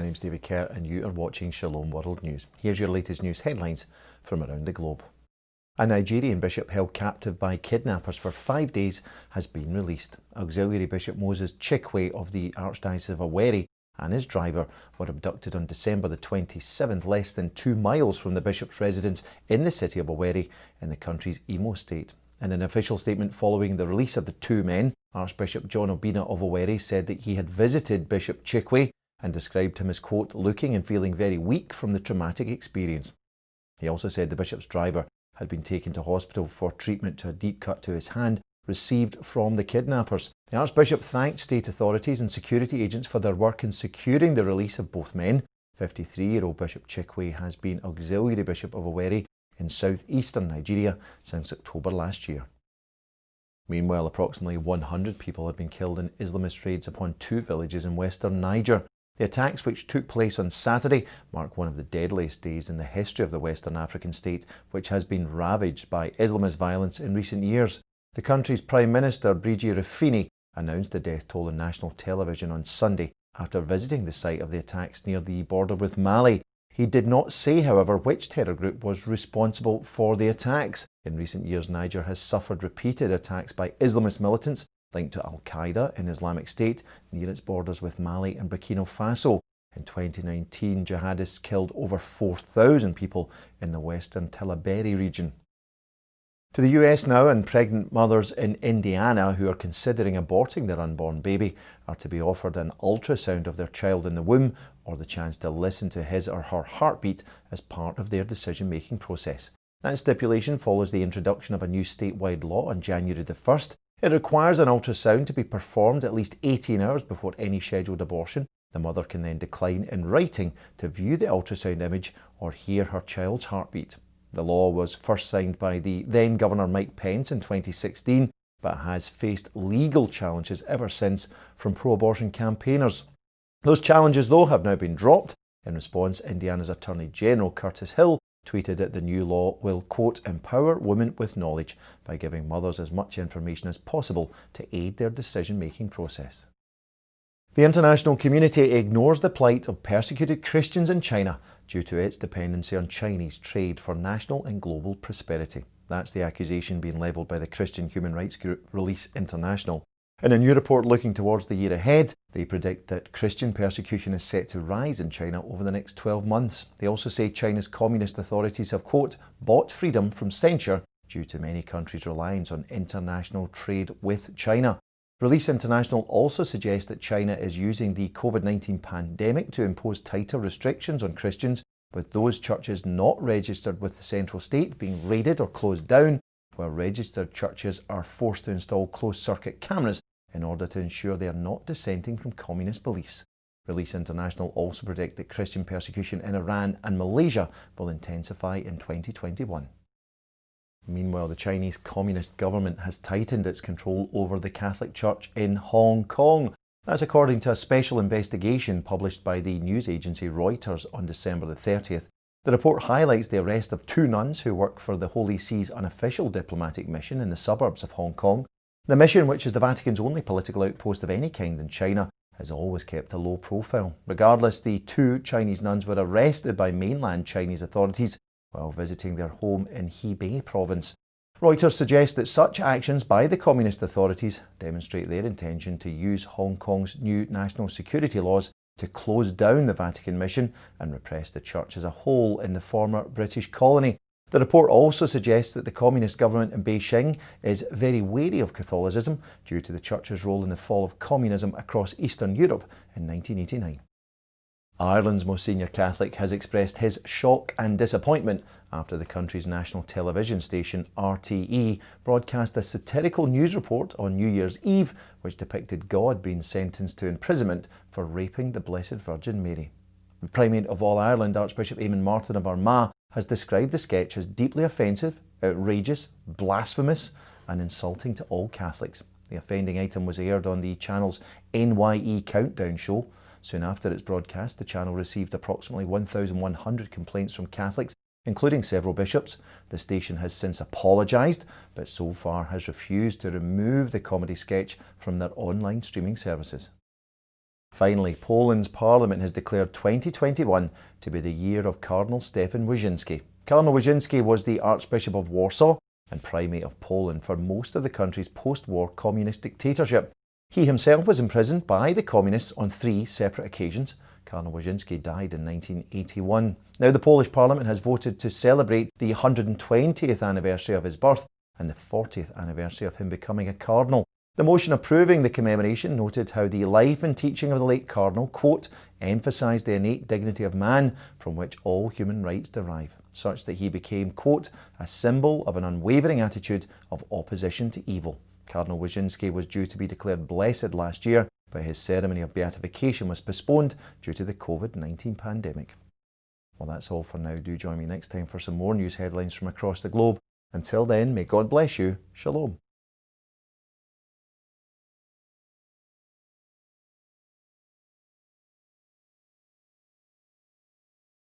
My name's David Kerr and you are watching Shalom World News. Here's your latest news headlines from around the globe. A Nigerian bishop held captive by kidnappers for 5 days has been released. Auxiliary Bishop Moses Chikwe of the Archdiocese of Owerri and his driver were abducted on December the 27th, less than 2 miles from the bishop's residence in the city of Owerri in the country's Imo State. In an official statement following the release of the 2 men, Archbishop John Obina of Owerri said that he had visited Bishop Chikwe and described him as, quote, looking and feeling very weak from the traumatic experience. He also said the bishop's driver had been taken to hospital for treatment to a deep cut to his hand received from the kidnappers. The Archbishop thanked state authorities and security agents for their work in securing the release of both men. 53-year-old Bishop Chikwe has been Auxiliary Bishop of Owerri in southeastern Nigeria since October last year. Meanwhile, approximately 100 people have been killed in Islamist raids upon 2 villages in western Niger. The attacks, which took place on Saturday, mark one of the deadliest days in the history of the Western African state, which has been ravaged by Islamist violence in recent years. The country's Prime Minister, Brigitte Raffini, announced the death toll on national television on Sunday after visiting the site of the attacks near the border with Mali. He did not say, however, which terror group was responsible for the attacks. In recent years, Niger has suffered repeated attacks by Islamist militants linked to Al-Qaeda and Islamic State near its borders with Mali and Burkina Faso. In 2019, jihadists killed over 4,000 people in the western Tillaberi region. To the US now, and pregnant mothers in Indiana who are considering aborting their unborn baby are to be offered an ultrasound of their child in the womb or the chance to listen to his or her heartbeat as part of their decision-making process. That stipulation follows the introduction of a new statewide law on January the 1st. It requires an ultrasound to be performed at least 18 hours before any scheduled abortion. The mother can then decline in writing to view the ultrasound image or hear her child's heartbeat. The law was first signed by the then Governor Mike Pence in 2016, but has faced legal challenges ever since from pro-abortion campaigners. Those challenges, though, have now been dropped. In response, Indiana's Attorney General Curtis Hill tweeted that the new law will, quote, empower women with knowledge by giving mothers as much information as possible to aid their decision-making process. The international community ignores the plight of persecuted Christians in China due to its dependency on Chinese trade for national and global prosperity. That's the accusation being levelled by the Christian human rights group Release International. In a new report looking towards the year ahead, they predict that Christian persecution is set to rise in China over the next 12 months. They also say China's communist authorities have, quote, bought freedom from censure due to many countries' reliance on international trade with China. Release International also suggests that China is using the COVID-19 pandemic to impose tighter restrictions on Christians, with those churches not registered with the central state being raided or closed down, while registered churches are forced to install closed-circuit cameras in order to ensure they are not dissenting from communist beliefs. Release International also predict that Christian persecution in Iran and Malaysia will intensify in 2021. Meanwhile, the Chinese Communist government has tightened its control over the Catholic Church in Hong Kong. That's according to a special investigation published by the news agency Reuters on December the 30th. The report highlights the arrest of 2 nuns who work for the Holy See's unofficial diplomatic mission in the suburbs of Hong Kong. The mission, which is the Vatican's only political outpost of any kind in China, has always kept a low profile. Regardless, the 2 Chinese nuns were arrested by mainland Chinese authorities while visiting their home in Hebei province. Reuters suggests that such actions by the communist authorities demonstrate their intention to use Hong Kong's new national security laws to close down the Vatican mission and repress the church as a whole in the former British colony. The report also suggests that the communist government in Beijing is very wary of Catholicism due to the church's role in the fall of communism across Eastern Europe in 1989. Ireland's most senior Catholic has expressed his shock and disappointment after the country's national television station RTE broadcast a satirical news report on New Year's Eve which depicted God being sentenced to imprisonment for raping the Blessed Virgin Mary. The Primate of All Ireland, Archbishop Eamon Martin of Armagh, has described the sketch as deeply offensive, outrageous, blasphemous and insulting to all Catholics. The offending item was aired on the channel's NYE Countdown show. Soon after its broadcast, the channel received approximately 1,100 complaints from Catholics, including several bishops. The station has since apologised, but so far has refused to remove the comedy sketch from their online streaming services. Finally, Poland's parliament has declared 2021 to be the year of Cardinal Stefan Wyszyński. Cardinal Wyszyński was the Archbishop of Warsaw and Primate of Poland for most of the country's post-war communist dictatorship. He himself was imprisoned by the communists on 3 separate occasions. Cardinal Wyszyński died in 1981. Now the Polish Parliament has voted to celebrate the 120th anniversary of his birth and the 40th anniversary of him becoming a cardinal. The motion approving the commemoration noted how the life and teaching of the late cardinal, quote, emphasised the innate dignity of man from which all human rights derive, such that he became, quote, a symbol of an unwavering attitude of opposition to evil. Cardinal Wyszyński was due to be declared blessed last year, but his ceremony of beatification was postponed due to the COVID-19 pandemic. Well, that's all for now. Do join me next time for some more news headlines from across the globe. Until then, may God bless you. Shalom.